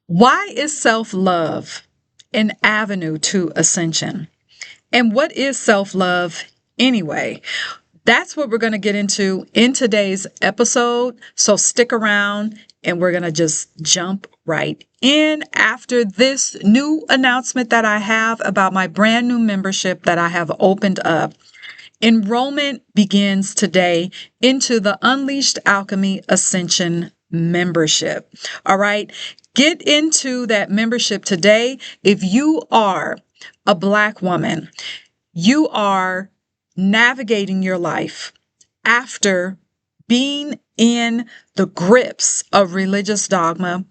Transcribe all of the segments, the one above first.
Why is self-love an avenue to ascension? And what is self-love anyway? That's what we're going to get into in today's episode. So stick around and we're going to just jump right in after this new announcement that I have about my brand new membership that I have opened up. Enrollment begins today into the Unleashed Alchemy Ascension membership. All right. Get into that membership today. If you are a Black woman, you are navigating your life after being in the grips of religious dogma,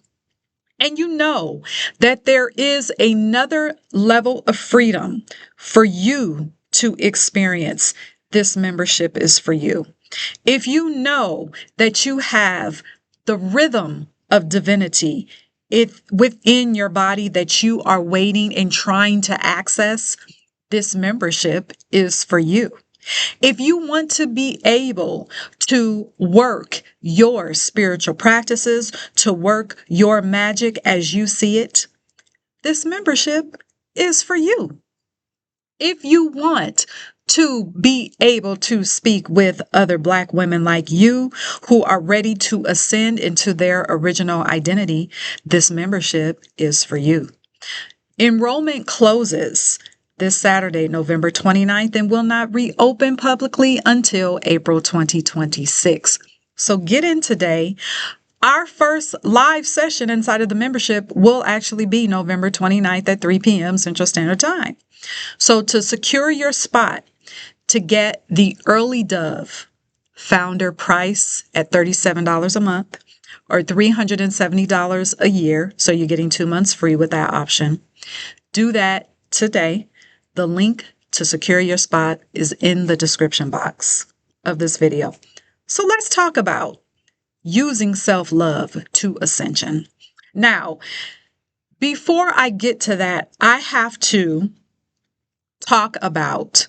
and you know that there is another level of freedom for you to experience, this membership is for you. If you know that you have the rhythm of divinity within your body that you are waiting and trying to access, this membership is for you. If you want to be able to work your spiritual practices, to work your magic as you see it, this membership is for you. If you want to be able to speak with other Black women like you who are ready to ascend into their original identity, this membership is for you. Enrollment closes this Saturday, November 29th, and will not reopen publicly until April 2026. So get in today. Our first live session inside of the membership will actually be November 29th at 3 p.m. Central Standard Time. So to secure your spot, to get the Early Dove founder price at $37 a month or $370 a year, so you're getting 2 months free with that option, do that today. The link to secure your spot is in the description box of this video. So let's talk about using self-love to ascension. Now, before I get to that, I have to talk about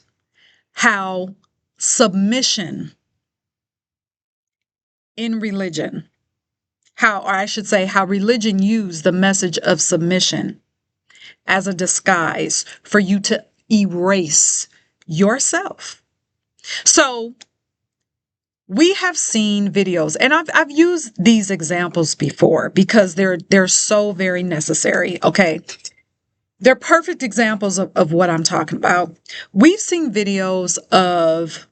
how submission in religion, how religion used the message of submission as a disguise for you to erase yourself. So we have seen videos, and I've used these examples before because they're so very necessary. Okay. They're perfect examples of what I'm talking about. We've seen videos of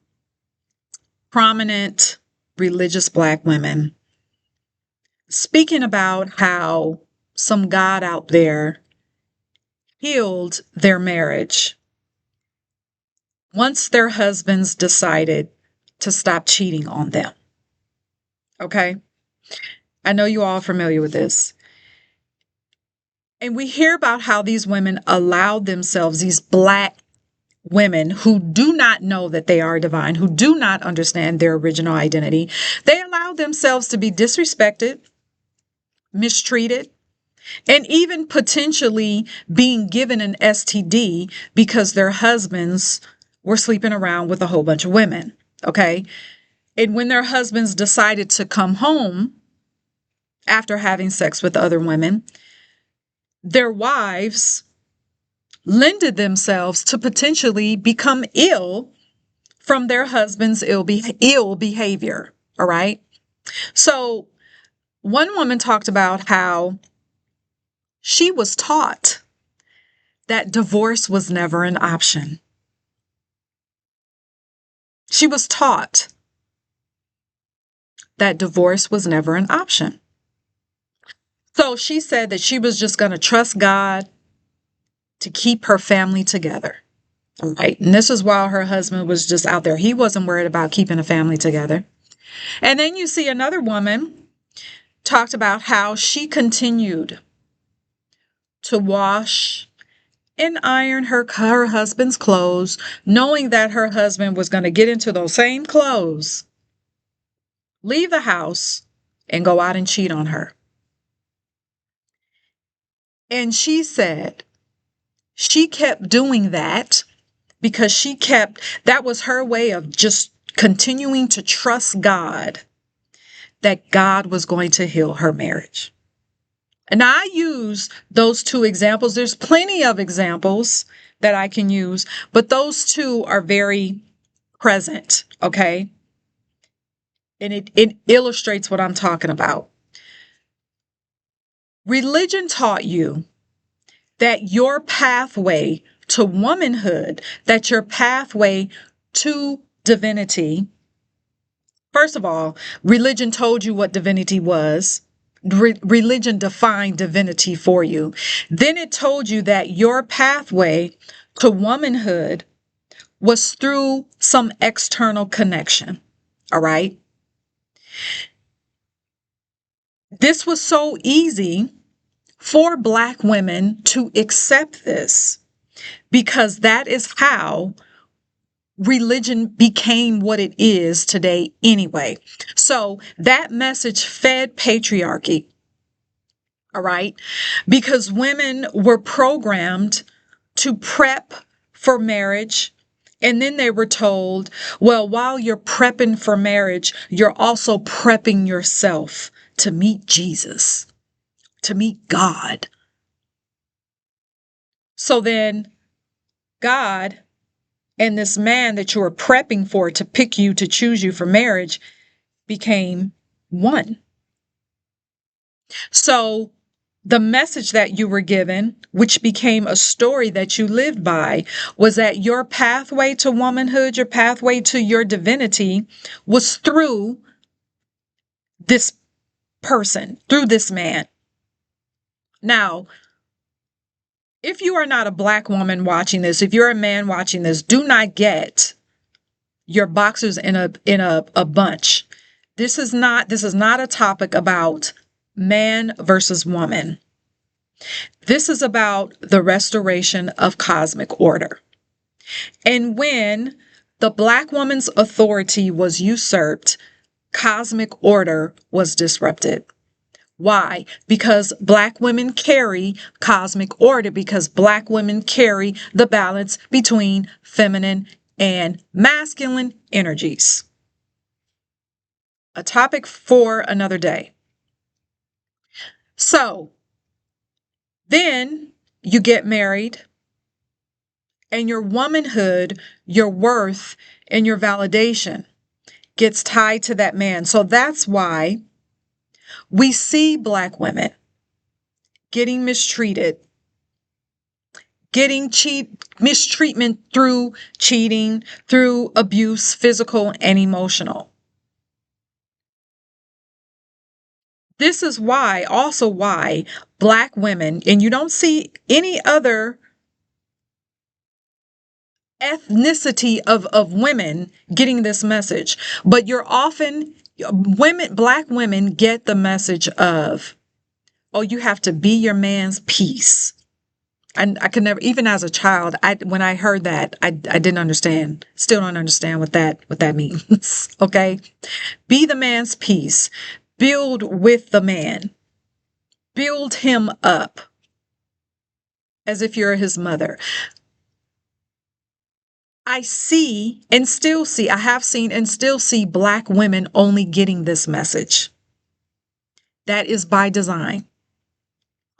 prominent religious Black women speaking about how some God out there healed their marriage once their husbands decided to stop cheating on them. Okay? I know you all are familiar with this. And we hear about how these women allowed themselves, these Black women who do not know that they are divine, who do not understand their original identity, they allowed themselves to be disrespected, mistreated, and even potentially being given an STD because their husbands were sleeping around with a whole bunch of women. Okay. And when their husbands decided to come home after having sex with other women, their wives lended themselves to potentially become ill from their husband's ill behavior. All right. So one woman talked about how she was taught that divorce was never an option. She was taught that divorce was never an option. So she said that she was just going to trust God to keep her family together. All right. And this is while her husband was just out there. He wasn't worried about keeping a family together. And then you see another woman talked about how she continued to wash and iron her husband's clothes, knowing that her husband was going to get into those same clothes, leave the house, and go out and cheat on her. And she said she kept doing that because that was her way of just continuing to trust God, that God was going to heal her marriage. And I use those two examples. There's plenty of examples that I can use, but those two are very present, okay? And it illustrates what I'm talking about. Religion taught you that your pathway to womanhood, that your pathway to divinity, first of all, religion told you what divinity was. Religion defined divinity for you. Then it told you that your pathway to womanhood was through some external connection. All right. This was so easy for Black women to accept this because that is how religion became what it is today anyway. So that message fed patriarchy. All right. Because women were programmed to prep for marriage. And then they were told, well, while you're prepping for marriage, you're also prepping yourself to meet Jesus, to meet God. So then God and this man that you were prepping for to pick you, to choose you for marriage, became one. So the message that you were given, which became a story that you lived by, was that your pathway to womanhood, your pathway to your divinity was through this person, through this man. Now, if you are not a Black woman watching this, if you're a man watching this, do not get your boxers in a bunch. This is not a topic about man versus woman. This is about the restoration of cosmic order. And when the Black woman's authority was usurped, cosmic order was disrupted. Why? Because Black women carry cosmic order, because Black women carry the balance between feminine and masculine energies. A topic for another day. So then you get married, and your womanhood, your worth, and your validation gets tied to that man. So that's why we see Black women getting mistreated, getting mistreatment through cheating, through abuse, physical and emotional. This is why, also why Black women, and you don't see any other ethnicity of women getting this message, but you're often, Black women get the message of, oh, you have to be your man's piece. And I could never, even as a child, when I heard that, I didn't understand, still don't understand what that means. Okay. Be the man's piece, build with the man, build him up as if you're his mother. I see and still see, I have seen and still see Black women only getting this message. That is by design.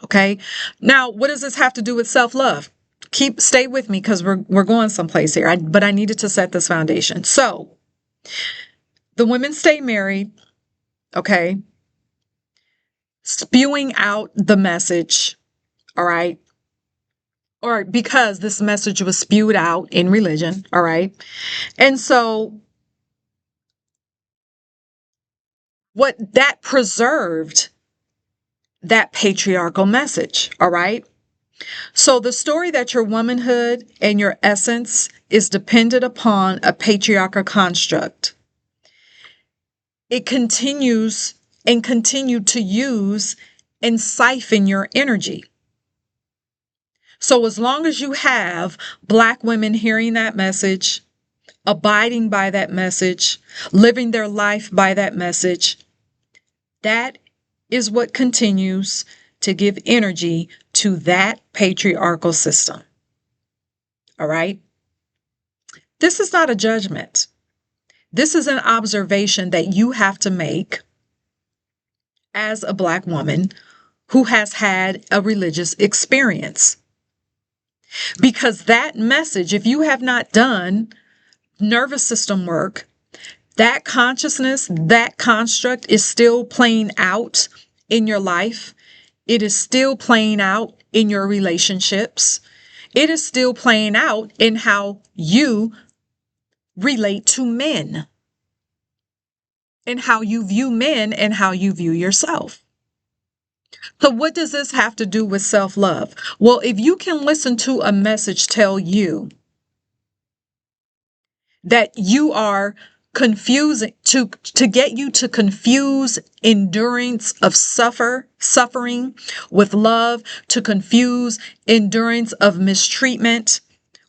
Okay. Now, what does this have to do with self-love? Stay with me because we're going someplace here. But I needed to set this foundation. So the women stay married. Okay. Spewing out the message. All right. Or because this message was spewed out in religion. All right. And so what that preserved that patriarchal message. All right. So the story that your womanhood and your essence is dependent upon a patriarchal construct. It continues and continue to use and siphon your energy. So as long as you have Black women hearing that message, abiding by that message, living their life by that message, that is what continues to give energy to that patriarchal system. All right? This is not a judgment. This is an observation that you have to make as a Black woman who has had a religious experience. Because that message, if you have not done nervous system work, that consciousness, that construct is still playing out in your life. It is still playing out in your relationships. It is still playing out in how you relate to men, and how you view men, and how you view yourself. So what does this have to do with self-love? Well, if you can listen to a message tell you that you are confusing to get you to confuse endurance of suffering with love, to confuse endurance of mistreatment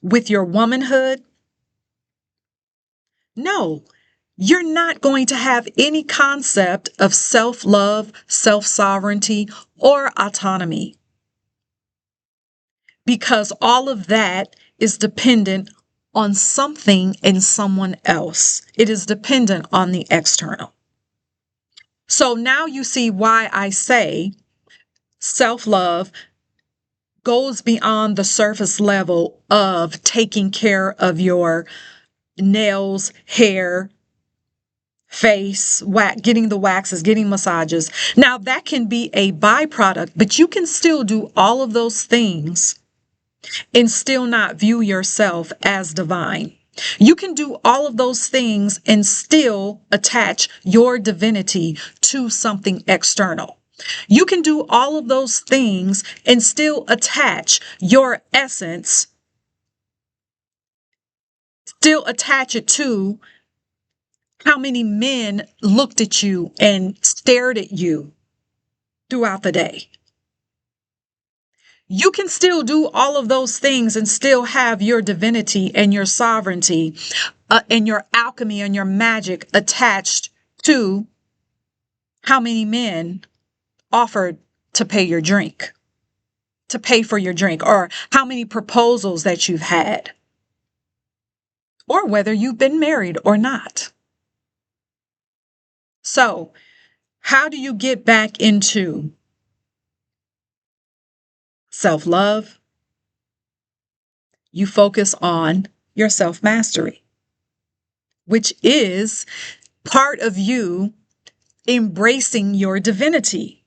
with your womanhood, no, you're not going to have any concept of self-love, self-sovereignty, or autonomy, because all of that is dependent on something and someone else. It is dependent on the external. So now you see why I say self-love goes beyond the surface level of taking care of your nails, hair, face, getting the waxes, getting massages. Now that can be a byproduct, but you can still do all of those things and still not view yourself as divine. You can do all of those things and still attach your divinity to something external. You can do all of those things and still attach your essence, still attach it to how many men looked at you and stared at you throughout the day. You can still do all of those things and still have your divinity and your sovereignty and your alchemy and your magic attached to how many men offered to pay your drink, to pay for your drink, or how many proposals that you've had, or whether you've been married or not. So, how do you get back into self-love? You focus on your self-mastery, which is part of you embracing your divinity,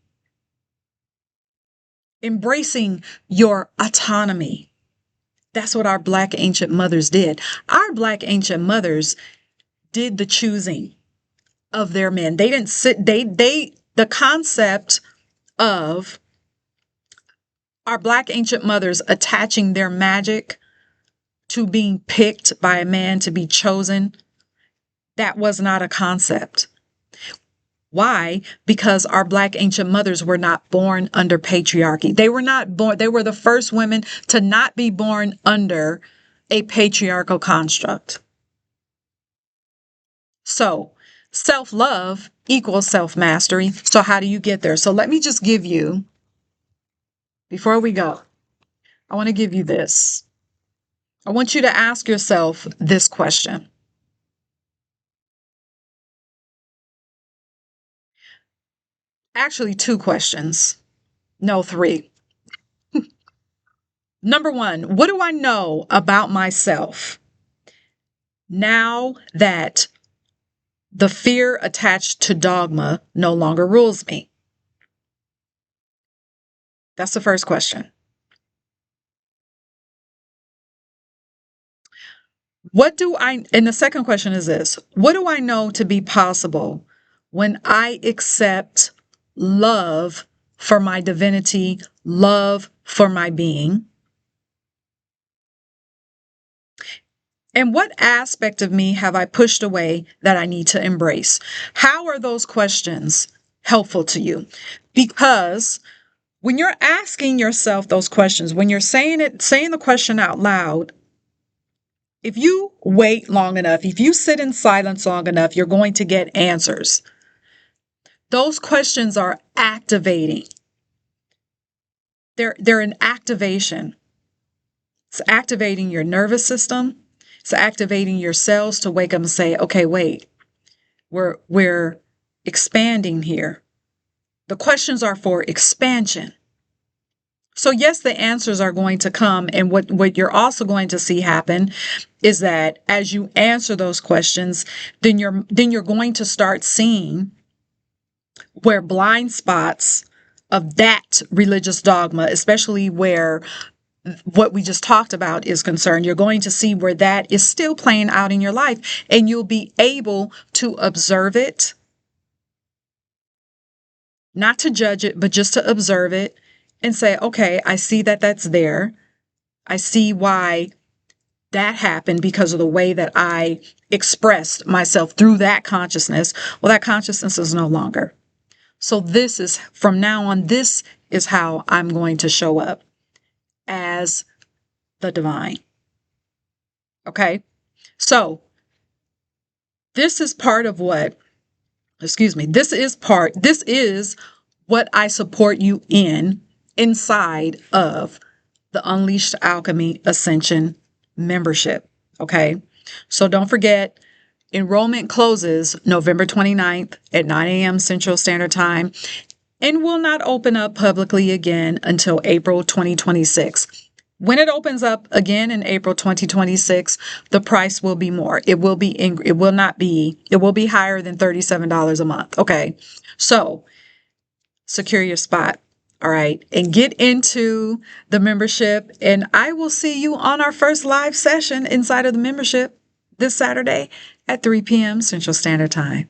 embracing your autonomy. That's what our Black ancient mothers did. Our Black ancient mothers did the choosing of their men. They didn't sit, the concept of our Black ancient mothers attaching their magic to being picked by a man to be chosen, that was not a concept. Why? Because our Black ancient mothers were not born under patriarchy. They were not born, they were the first women to not be born under a patriarchal construct. So, self-love equals self-mastery. So how do you get there? So let me just give you, before we go, I want to give you this. I want you to ask yourself this question. Actually, 2 questions. No, 3. Number 1, what do I know about myself now that the fear attached to dogma no longer rules me? That's the first question. And the second question is this: what do I know to be possible when I accept love for my divinity, love for my being? And what aspect of me have I pushed away that I need to embrace? How are those questions helpful to you? Because when you're asking yourself those questions, when you're saying the question out loud, if you wait long enough, if you sit in silence long enough, you're going to get answers. Those questions are activating. They're an activation. It's activating your nervous system. It's activating your cells to wake up and say, okay, wait, we're expanding here. The questions are for expansion. So yes, the answers are going to come. And what you're also going to see happen is that as you answer those questions, then you're going to start seeing where blind spots of that religious dogma, especially where what we just talked about is concerned, you're going to see where that is still playing out in your life, and you'll be able to observe it, not to judge it, but just to observe it and say, okay, I see that that's there. I see why that happened because of the way that I expressed myself through that consciousness. Well, that consciousness is no longer. So this is, from now on, this is how I'm going to show up as the divine. Okay? So this is part of what, this is what I support you inside of the Unleashed Alchemy Ascension membership. Okay? So don't forget, enrollment closes November 29th at 9 a.m. Central Standard Time and will not open up publicly again until April 2026. When it opens up again in April 2026, the price will be more. It will be higher than $37 a month. Okay. So secure your spot. All right. And get into the membership. And I will see you on our first live session inside of the membership this Saturday at 3 p.m. Central Standard Time.